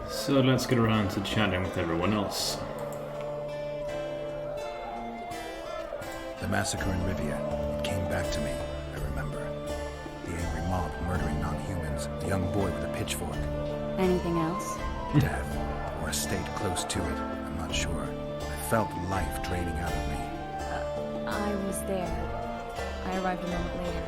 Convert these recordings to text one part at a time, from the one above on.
So let's get around to chatting with everyone else. The massacre in Rivia came back to me, I remember. The angry mob murdering non-humans, the young boy with a pitchfork. Anything else? Death, or a state close to it, I'm not sure. I felt life draining out of me. I was there. I arrived a moment later.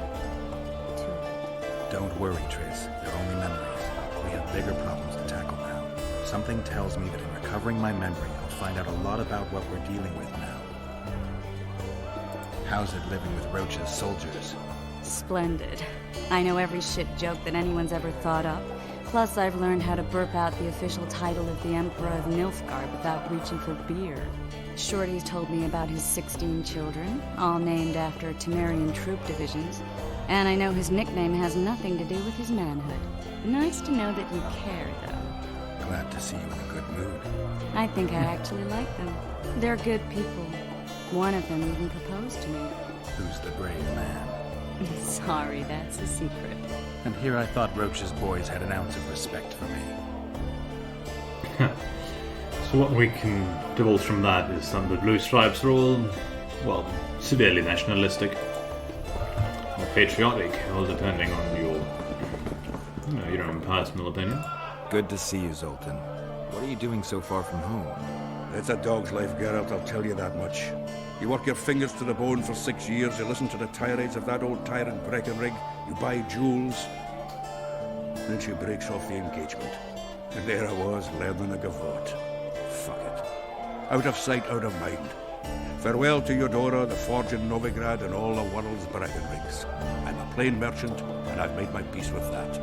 Too late. Don't worry, Triss. They're only memories. We have bigger problems to tackle now. Something tells me that in recovering my memory, I'll find out a lot about what we're dealing with now. How's it living with Roche's soldiers? Splendid. I know every shit joke that anyone's ever thought up. Plus, I've learned how to burp out the official title of the Emperor of Nilfgaard without reaching for beer. Shorty's told me about his 16 children, all named after Temerian troop divisions. And I know his nickname has nothing to do with his manhood. Nice to know that you care, though. Glad to see you in a good mood. I think I actually like them. They're good people. One of them even proposed to me. Who's the brave man? Sorry, that's a secret. And here I thought Roche's boys had an ounce of respect for me. So what we can divulge from that is that the Blue Stripes are all, well, severely nationalistic. Or patriotic, all depending on your own personal opinion. Good to see you, Zoltan. What are you doing so far from home? It's a dog's life, Geralt, I'll tell you that much. You work your fingers to the bone for 6 years, you listen to the tirades of that old tyrant Breckenrig, you buy jewels. Then she breaks off the engagement. And there I was, learning a gavotte. Fuck it. Out of sight, out of mind. Farewell to Eudora, the forge in Novigrad, and all the world's Breckenrigs. I'm a plain merchant, and I've made my peace with that.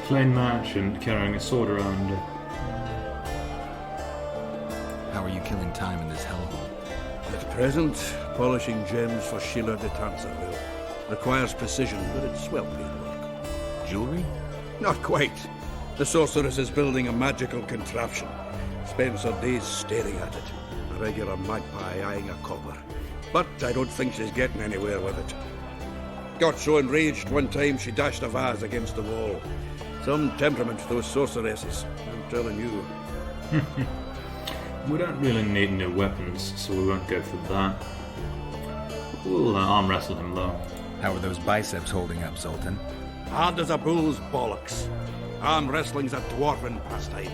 Plain merchant carrying a sword around. How are you killing time in this hellhole? At present, polishing gems for Sheila de Tanserville. Requires precision, but it's well-paid work. Jewelry? Not quite. The sorceress is building a magical contraption. Spends her days staring at it. A regular magpie eyeing a copper. But I don't think she's getting anywhere with it. Got so enraged one time she dashed a vase against the wall. Some temperament, those sorceresses. I'm telling you. We don't really need new weapons, so we won't go for that. We'll arm wrestle him though. How are those biceps holding up, Zoltan? Hard as a bull's bollocks. Arm wrestling's a dwarven pastime.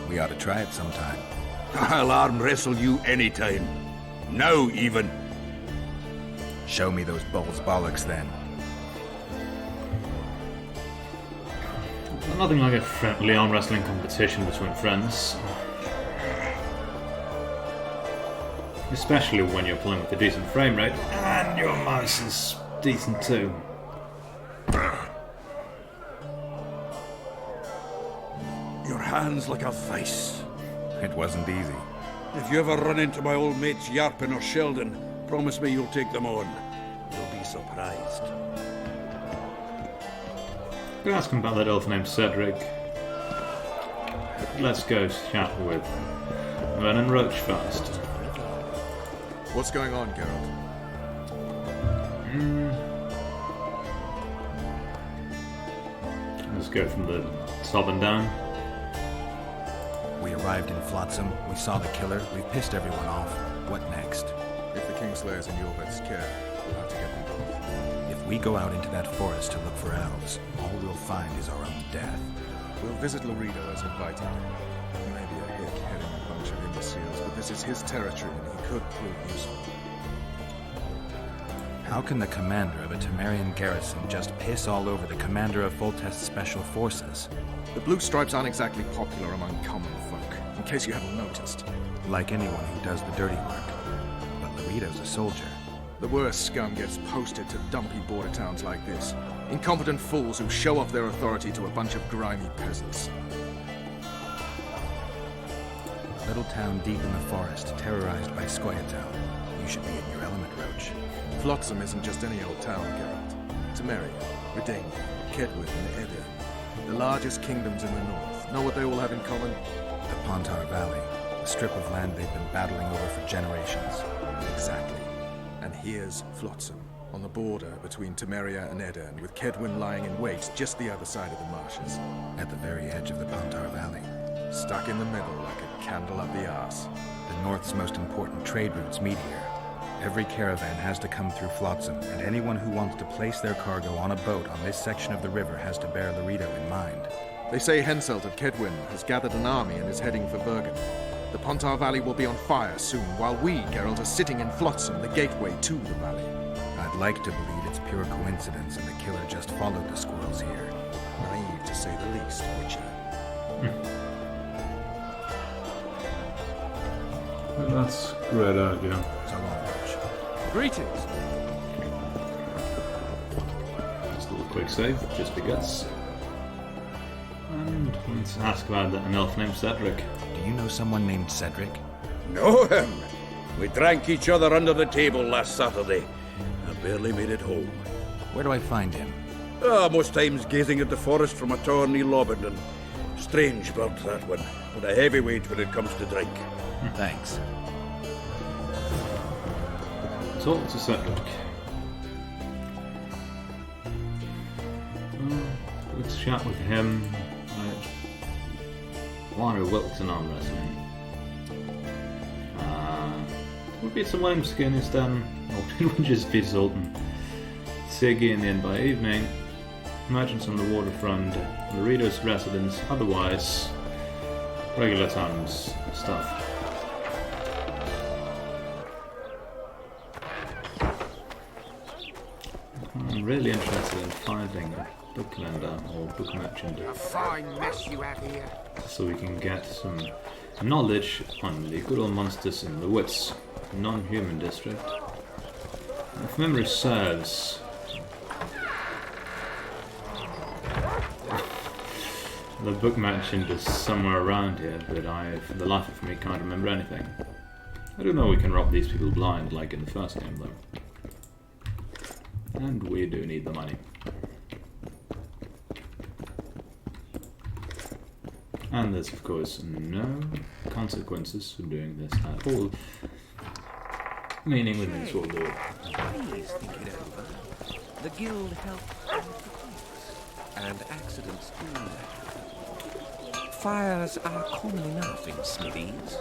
We ought to try it sometime. I'll arm wrestle you anytime. Now, even. Show me those bull's bollocks, then. Nothing like a friendly arm wrestling competition between friends. Especially when you're playing with a decent frame rate, and your mouse is decent too. Your hand's like a vice. It wasn't easy. If you ever run into my old mates Yarpin or Sheldon, promise me you'll take them on. You'll be surprised. Go ask him about that elf named Cedric. Let's go chat with Vernon Roche first. What's going on, Geralt? Let's go from the top and down. We arrived in Flotsam, we saw the killer, we've pissed everyone off. What next? If the Kingslayer's in Jorvet's care, we'll have to get them both. If we go out into that forest to look for elves, all we'll find is our own death. We'll visit Laredo as invited. Maybe a hick heading a bunch of imbeciles, but this is his territory and he could prove useful. How can the commander of a Temerian garrison just piss all over the commander of Foltest's special forces? The Blue Stripes aren't exactly popular among common folk, in case you haven't noticed. Like anyone who does the dirty work. But Laredo's a soldier. The worst scum gets posted to dumpy border towns like this. Incompetent fools who show off their authority to a bunch of grimy peasants. A little town deep in the forest, terrorized by Scoia'tael. You should be in your element, Roche. Flotsam isn't just any old town, Geralt. Temeria, Redania, Kedwin, and Edir. The largest kingdoms in the north. Know what they all have in common? The Pontar Valley, a strip of land they've been battling over for generations. Exactly. And here's Flotsam. on the border between Temeria and Edirn, with Kedwin lying in wait just the other side of the marshes. At the very edge of the Pontar Valley. Stuck in the middle like a candle up the arse. The North's most important trade routes meet here. Every caravan has to come through Flotsam, and anyone who wants to place their cargo on a boat on this section of the river has to bear Laredo in mind. They say Henselt of Kedwin has gathered an army and is heading for Bergen. The Pontar Valley will be on fire soon, while we, Geralt, are sitting in Flotsam, the gateway to the valley. I'd like to believe it's pure coincidence and the killer just followed the squirrels here. Naive, to say the least, Witcher. Well, that's a great idea. So long, Roche. Greetings! Just a little quick save, just because. And let's ask about an elf named Cedric. Do you know someone named Cedric? Know him? We drank each other under the table last Saturday. I barely made it home. Where do I find him? Most times gazing at the forest from a tower near Lobendon. Strange bird, that one, but a heavyweight when it comes to drink. Thanks. Talk to Cedric. Let's chat with him. Warner Wilkson arm wrestling. Would be some lambskin instead, or it would just be Zoltan. Siggy in the end by evening. Merchants on the waterfront, Laredo's residents, otherwise regular times stuff. I'm really interested in finding a booklender or book merchant. A fine mess you have here. So we can get some knowledge on the good old monsters in the woods, non-human district. If memory serves, the book merchant is somewhere around here, but I, for the life of me, can't remember anything. I do know we can rob these people blind, like in the first game, though. And we do need the money. And there's, of course, no consequences for doing this at all. Meaning we may as well do it. Please think it over. The guild helps and accidents do. Fires are common enough in smithies.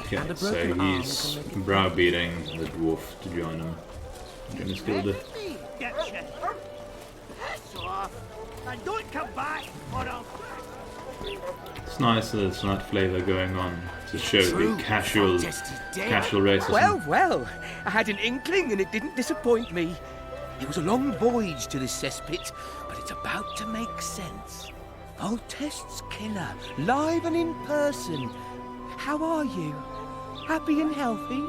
Okay, And a so broken arm he's can make it browbeating the dwarf to join him. Join his guild. Get you. Piss off. And don't come back, or I'll... It's nice that there's that flavour going on to show the casual racism. Well, I had an inkling and it didn't disappoint me. It was a long voyage to this cesspit, but it's about to make sense. Voltest's killer, live and in person. How are you? Happy and healthy?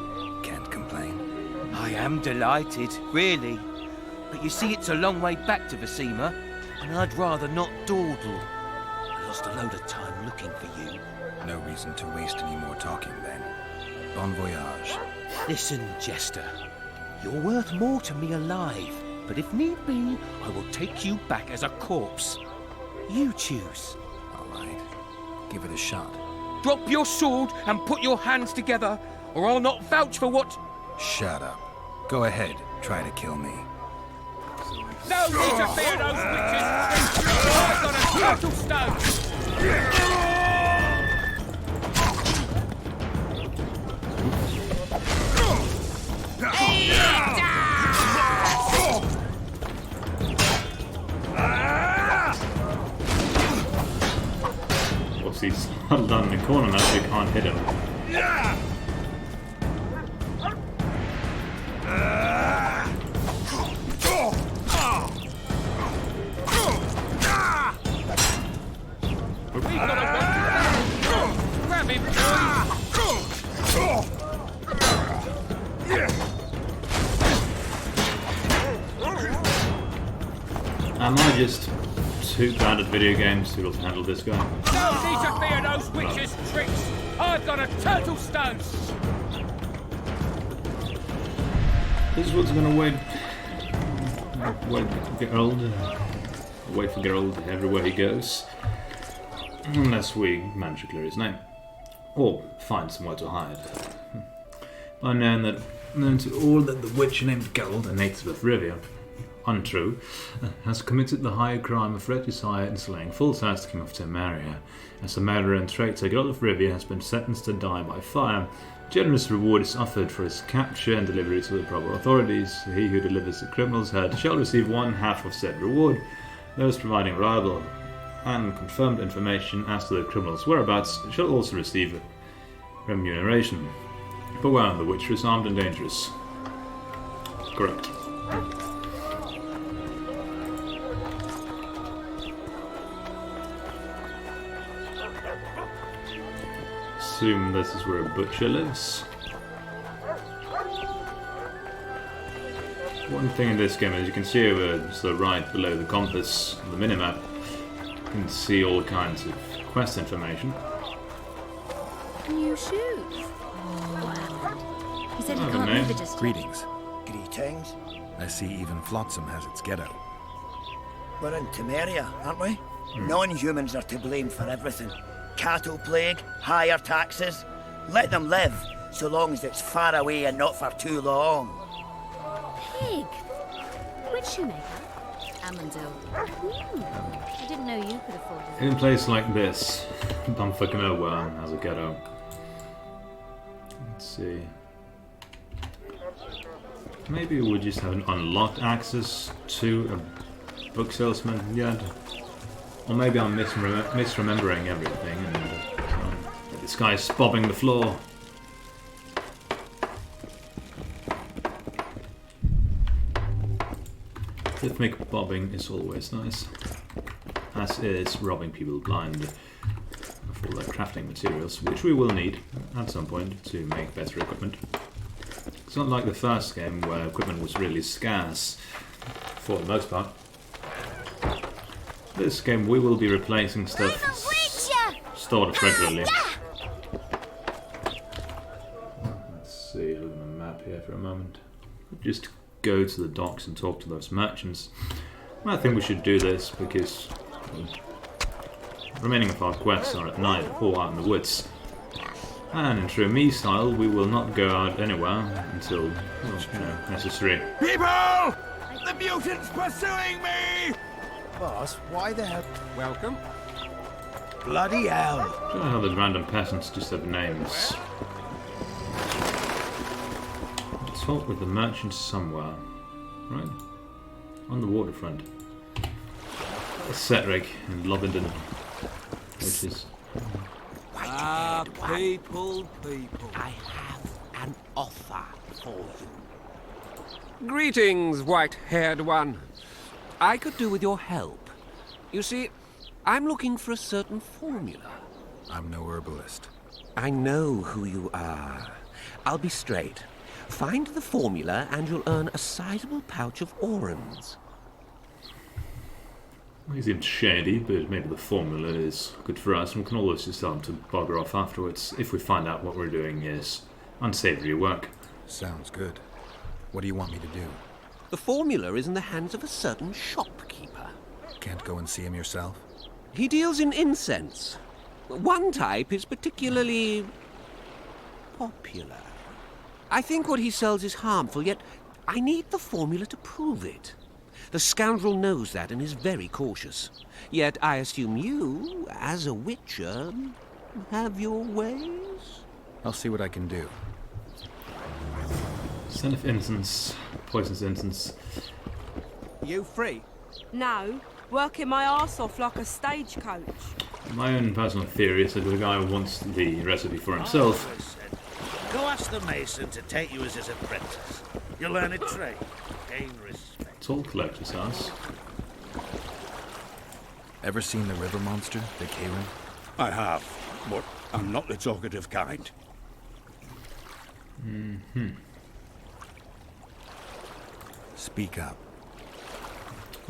Can't complain. I am delighted, really. But you see, it's a long way back to Vasima, and I'd rather not dawdle. I lost a load of time looking for you. No reason to waste any more talking then. Bon voyage. Listen, Jester. You're worth more to me alive, but if need be, I will take you back as a corpse. You choose. All right. Give it a shot. Drop your sword and put your hands together, or I'll not vouch for what... Shut up. Go ahead. Try to kill me. No need to fear those witches! I've got a turtle stone! What's he's huddled down in the corner now, so you can't hit him. We've got a one! Grab him, Am I just too bad at video games to be able to handle this guy? No need to fear those witches' tricks! I've got a turtle stone! This is what's gonna wait for Geralt. Wait for Geralt everywhere he goes. Unless we manage to clear his name. Or find somewhere to hide. By knowing that known to all that the witch named Geralt, a native of Rivia, untrue, has committed the high crime of regicide and slaying Fultas, King of Temeria. As a murderer and traitor, Geralt of Rivia has been sentenced to die by fire. Generous reward is offered for his capture and delivery to the proper authorities. He who delivers the criminal's head shall receive 1/2 of said reward. Those providing reliable and confirmed information as to the criminal's whereabouts shall also receive remuneration. Beware, the witch is armed and dangerous. Correct. Assume this is where a butcher lives. One thing in this game is you can see over to the right below the compass, the minimap, you can see all kinds of quest information. New shoes. Wow. He said he can't name. leave it just. Greetings. Greetings. I see even Flotsam has its ghetto. We're in Temeria, aren't we? Non-humans are to blame for everything. Cattle plague, higher taxes. Let them live, so long as it's far away and not for too long. Pig. Which shoemaker? Amundil. I didn't know you could afford it. In a place like this, bumfuck nowhere has a ghetto. Let's see. Maybe we just haven't unlocked access to a book salesman yet. Or maybe I'm misremembering everything and this guy's bobbing the floor. Rhythmic bobbing is always nice. As is robbing people blind of all their crafting materials, which we will need at some point to make better equipment. It's not like the first game where equipment was really scarce for the most part. This game we will be replacing stuff stored regularly. Let's see, look at the map here for a moment. Just go to the docks and talk to those merchants. I think we should do this because the remaining of our quests are at night or out in the woods. And in true me style, we will not go out anywhere until, well, necessary. People! The mutant's pursuing me! Boss, why the hell? Welcome. Bloody hell! I don't know how those random peasants just have names. Talk with the merchants somewhere, right? On the waterfront. Cedric and Lovenden, which is... People. I have an offer for you. Greetings, white-haired one. I could do with your help. You see, I'm looking for a certain formula. I'm no herbalist. I know who you are. I'll be straight. Find the formula and you'll earn a sizable pouch of orans. He seems shady, but maybe the formula is good for us, and we can always just tell him to bugger off afterwards if we find out what we're doing is unsavory work. Sounds good. What do you want me to do? The formula is in the hands of a certain shopkeeper. Can't go and see him yourself? He deals in incense. One type is particularly popular. I think what he sells is harmful, yet I need the formula to prove it. The scoundrel knows that and is very cautious. Yet I assume you, as a witcher, have your ways? I'll see what I can do. Scent of incense, poisonous incense. You free? No, working my arse off like a stagecoach. My own personal theory is that the guy wants the recipe for himself. Go ask the mason to take you as his apprentice. You'll learn a trade, gain respect. Toll collector's house. Ever seen the river monster, the Karen? I have, but I'm not the talkative kind. Speak up.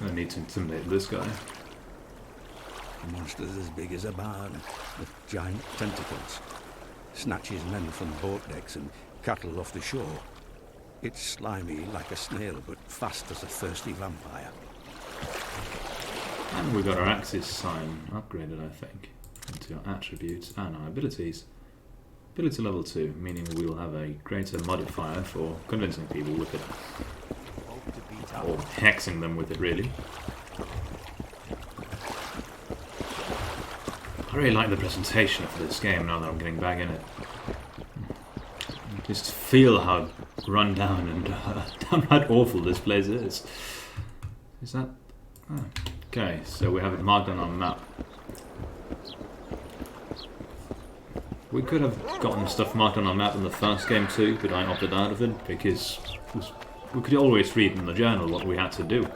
I need to intimidate this guy. The monster's as big as a barn, with giant tentacles. Snatches men from boat decks and cattle off the shore. It's slimy like a snail, but fast as a thirsty vampire. And we got our Axis sign upgraded, I think, into our attributes and our abilities. Ability level 2, meaning we will have a greater modifier for convincing people with it. Or hexing them with it, really. I really like the presentation of this game now that I'm getting back in it. Just feel how run down and downright awful this place is. Is that... Oh. Okay, so we have it marked on our map. We could have gotten stuff marked on our map in the first game too, but I opted out of it because we could always read in the journal what we had to do.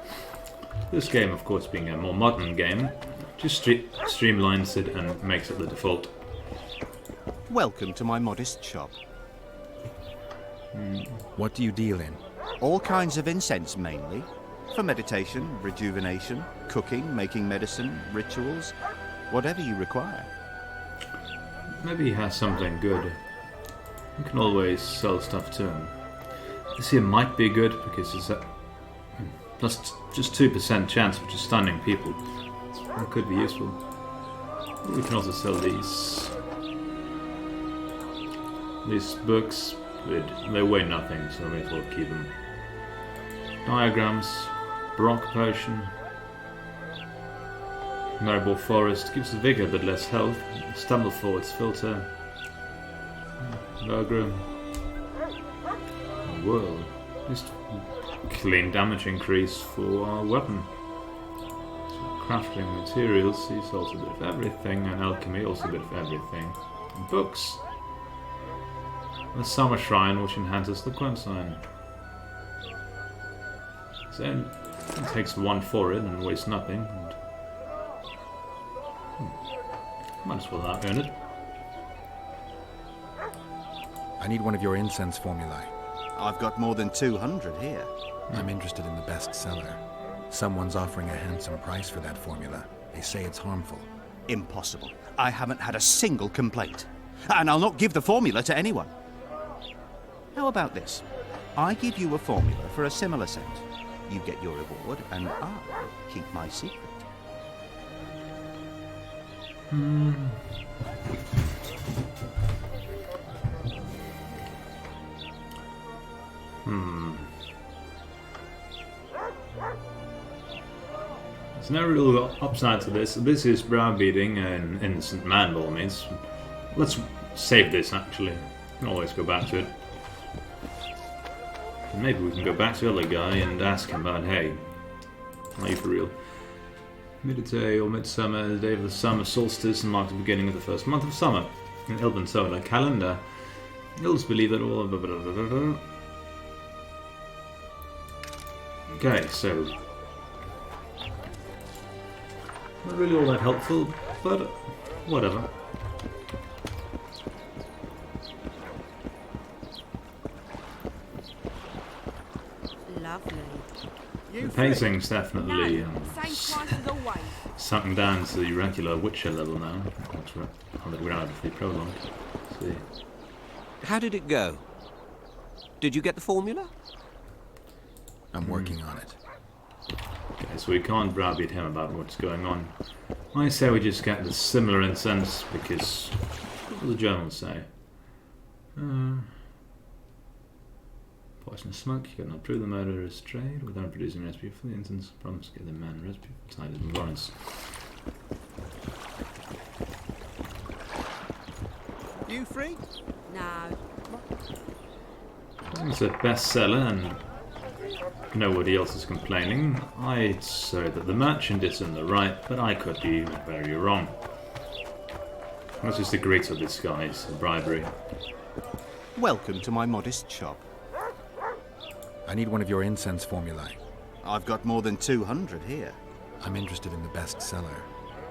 This game, of course, being a more modern game, just streamlines it and makes it the default. Welcome to my modest shop. What do you deal in? All kinds of incense, mainly. For meditation, rejuvenation, cooking, making medicine, rituals, whatever you require. Maybe he has something good. You can always sell stuff to him. This here might be good because it's a plus just 2% chance of just stunning people. That could be useful. We can also sell these books, but they weigh nothing, so I may as well keep them. Diagrams, Brock potion, Marble Forest gives vigor but less health. Stumble Forwards filter, Burger, Whirl, just clean damage increase for our weapon. Crafting materials, he's also a bit of everything, and alchemy, also a bit of everything. And books. The Summer Shrine, which enhances the Quent sign. So it takes 1 for it and wastes nothing. And might as well earn it. I need one of your incense formulae. I've got more than 200 here. I'm interested in the best seller. Someone's offering a handsome price for that formula. They say it's harmful. Impossible. I haven't had a single complaint. And I'll not give the formula to anyone. How about this? I give you a formula for a similar scent. You get your reward, and I keep my secret. There's no real upside to this. This is browbeating an innocent man, by all means. Let's save this, actually. We can always go back to it. And maybe we can go back to the other guy and ask him about, hey, are you for real? Midday or midsummer, the day of the summer solstice, and mark the beginning of the first month of summer. In Elven solar calendar. Elves believe that all... Okay, so... not really all that helpful, but whatever. Lovely. The pacing's definitely Same price as always. sunk down to the regular Witcher level now. That's right. We're out of the prologue. See. How did it go? Did you get the formula? I'm working on it. Okay, so we can't browbeat him about what's going on. I say we just get the similar incense because what does the journal say? Poisonous smoke, you cannot prove the murderer's trade without producing a recipe for the incense. Promise to get the man a recipe for tided and warrants. You free? No. It's a bestseller and nobody else is complaining. I'd say that the merchant is in the right, but I could be very wrong. Let's just agree to disguise bribery. Welcome to my modest shop. I need one of your incense formulae. I've got more than 200 here. I'm interested in the best seller.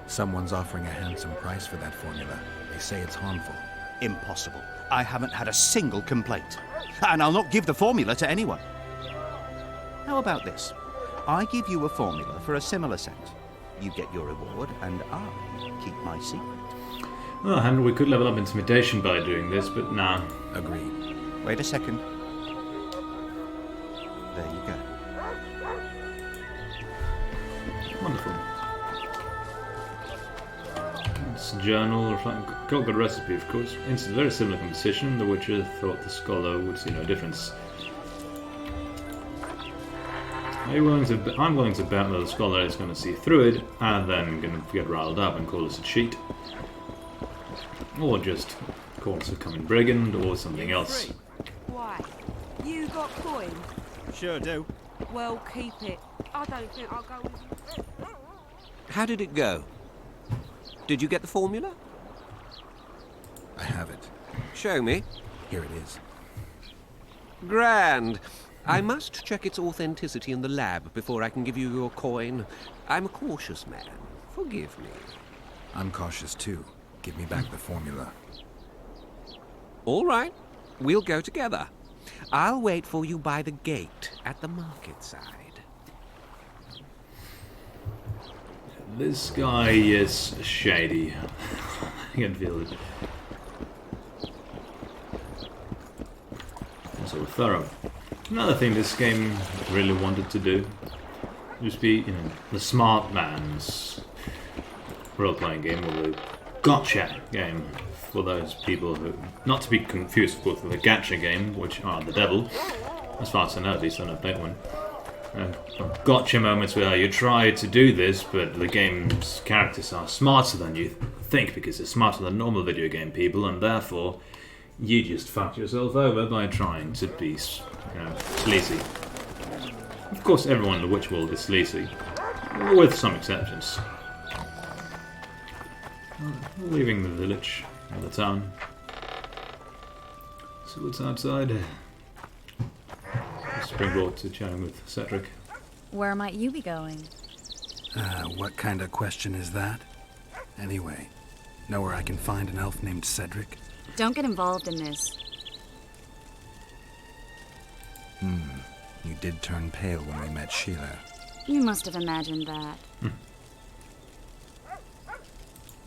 Someone's offering a handsome price for that formula. They say it's harmful. Impossible. I haven't had a single complaint. And I'll not give the formula to anyone. How about this? I give you a formula for a similar scent. You get your reward, and I keep my secret. Oh, and we could level up intimidation by doing this, but nah. Agreed. Wait a second. There you go. Wonderful. It's a journal, got the recipe, of course. It's a very similar composition. The Witcher thought the scholar would see no difference. I'm willing to bet that the scholar is going to see through it and then going to get riled up and call us a cheat. Or just call us a common brigand or something else. Why? You got coin? Sure do. Well, keep it. I don't think I'll go with you. How did it go? Did you get the formula? I have it. Show me. Here it is. Grand. I must check its authenticity in the lab before I can give you your coin. I'm a cautious man. Forgive me. I'm cautious too. Give me back the formula. All right. We'll go together. I'll wait for you by the gate at the market side. This guy is shady. I can feel it. Also thorough. Another thing this game really wanted to do just be, the smart man's role-playing game, or the gotcha game, for those people who, not to be confused, of course, with the gacha game, which are the devil, as far as I know, at least I don't play one. Gotcha moments where you try to do this, but the game's characters are smarter than you think, because they're smarter than normal video game people, and therefore you just fuck yourself over by trying to be, sleazy. Of course, everyone in the Witch world is sleazy, with some exceptions. Leaving the village, or the town. So what's outside? Springboard to chatting with Cedric. Where might you be going? What kind of question is that? Anyway, know where I can find an elf named Cedric? Don't get involved in this. You did turn pale when we met Sheila. You must have imagined that.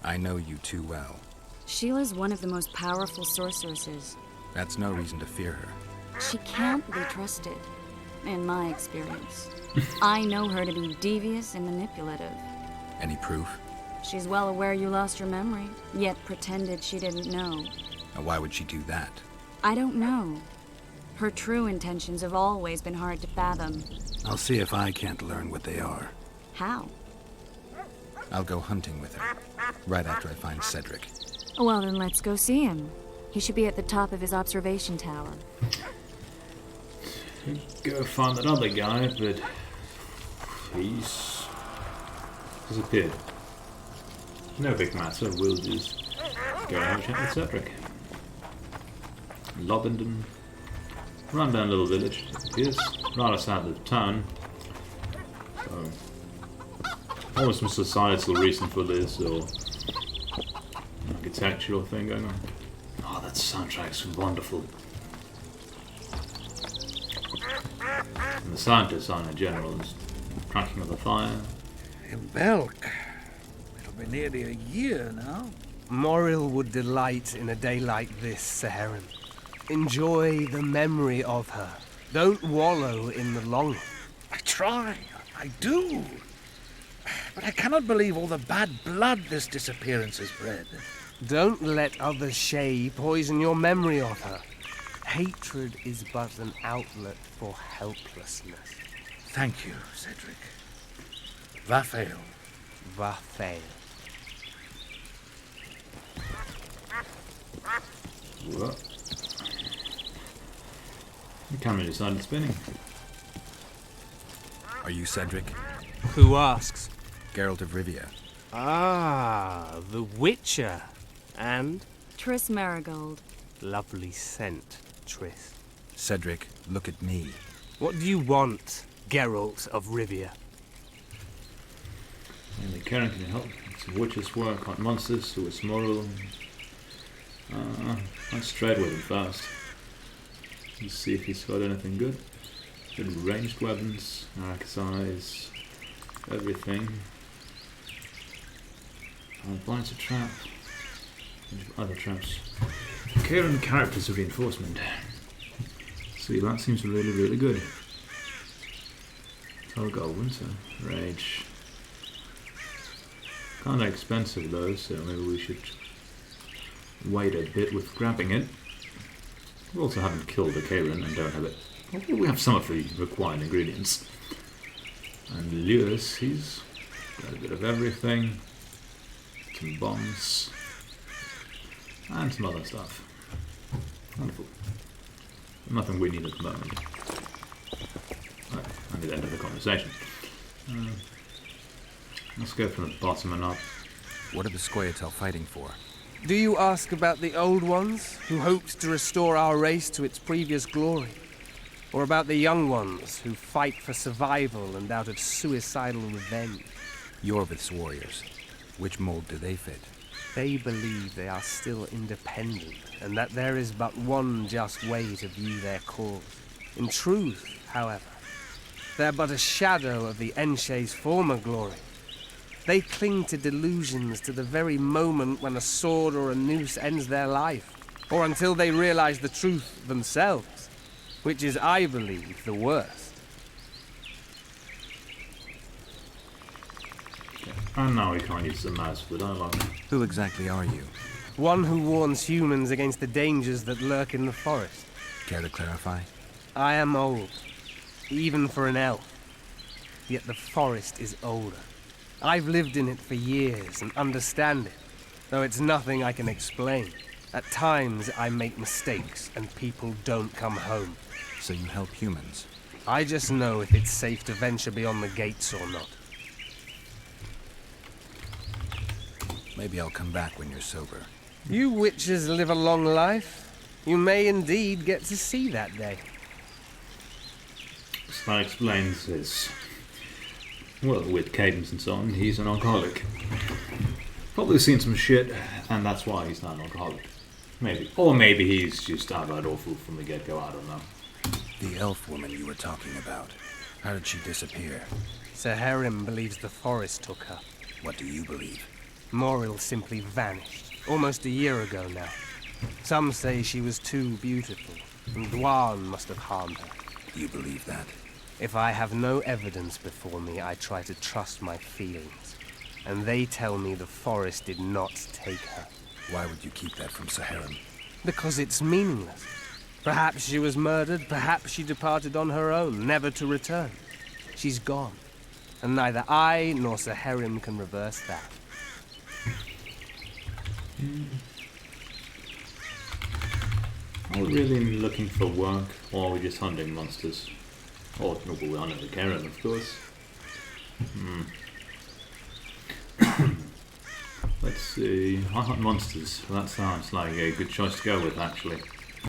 I know you too well. Sheila's one of the most powerful sorceresses. That's no reason to fear her. She can't be trusted, in my experience. I know her to be devious and manipulative. Any proof? She's well aware you lost your memory, yet pretended she didn't know. Why would she do that? I don't know. Her true intentions have always been hard to fathom. I'll see if I can't learn what they are. How? I'll go hunting with her, right after I find Cedric. Well, then let's go see him. He should be at the top of his observation tower. Go find that other guy, but he's disappeared. No big matter, we'll just go and have a chat with Cedric. Lobenden. Rundown little village, it appears. Right outside the town. So, almost some societal reason for this, or architectural thing going on. Oh, that soundtrack's wonderful. And the sound design in general is cracking of the fire. In Belk, it'll be nearly a year now. Morrill would delight in a day like this, Sir Heron. Enjoy the memory of her. Don't wallow in the longing. I try, I do. But I cannot believe all the bad blood this disappearance has bred. Don't let others' shade poison your memory of her. Hatred is but an outlet for helplessness. Thank you, Cedric. Vafael. Vafael. What? The camera decided spinning. Are you Cedric? Who asks? Geralt of Rivia. Ah, the Witcher. And? Triss Marigold. Lovely scent, Triss. Cedric, look at me. What do you want, Geralt of Rivia? And the Karen can help. Some witches work on monsters who is moral. Let's trade with him first. Let's see if he's got anything good. Good ranged weapons, axe eyes, everything. Binds a trap. Other traps. Karen characters of reinforcement. See, that seems really, really good. I'll go winter. Rage. Kinda expensive though, so maybe we should wait a bit with grabbing it. We also haven't killed the Karen and don't have it. Well, we have some of the required ingredients. And Lewis, he's got a bit of everything. Some bombs. And some other stuff. Wonderful. Nothing we need at the moment. Right, and the end of the conversation. Let's go from the bottom and up. What are the Scoia'tael fighting for? Do you ask about the old ones, who hoped to restore our race to its previous glory? Or about the young ones, who fight for survival and out of suicidal revenge? Yorvith's warriors. Which mold do they fit? They believe they are still independent, and that there is but one just way to view their cause. In truth, however, they're but a shadow of the Enshe's former glory. They cling to delusions to the very moment when a sword or a noose ends their life, or until they realize the truth themselves, which is, I believe, the worst. And now we can't use the mouse for the dialogue. Who exactly are you? One who warns humans against the dangers that lurk in the forest. Care to clarify? I am old, even for an elf. Yet the forest is older. I've lived in it for years and understand it, though it's nothing I can explain. At times I make mistakes and people don't come home. So you help humans? I just know if it's safe to venture beyond the gates or not. Maybe I'll come back when you're sober. You witches live a long life. You may indeed get to see that day. So that explains his... Well, with cadence and so on, he's an alcoholic. Probably seen some shit, and that's why he's not an alcoholic. Maybe. Or maybe he's just outright awful from the get-go, I don't know. The elf woman you were talking about. How did she disappear? Saharim believes the forest took her. What do you believe? Moril simply vanished, almost a year ago now. Some say she was too beautiful, and Dwan must have harmed her. You believe that? If I have no evidence before me, I try to trust my feelings. And they tell me the forest did not take her. Why would you keep that from Saharim? Because it's meaningless. Perhaps she was murdered, perhaps she departed on her own, never to return. She's gone, and neither I nor Saharim can reverse that. Are we really looking for work, or are we just hunting monsters? Or no, we're hunting the Karen, of course. Let's see. I hunt monsters. That sounds like a good choice to go with, actually.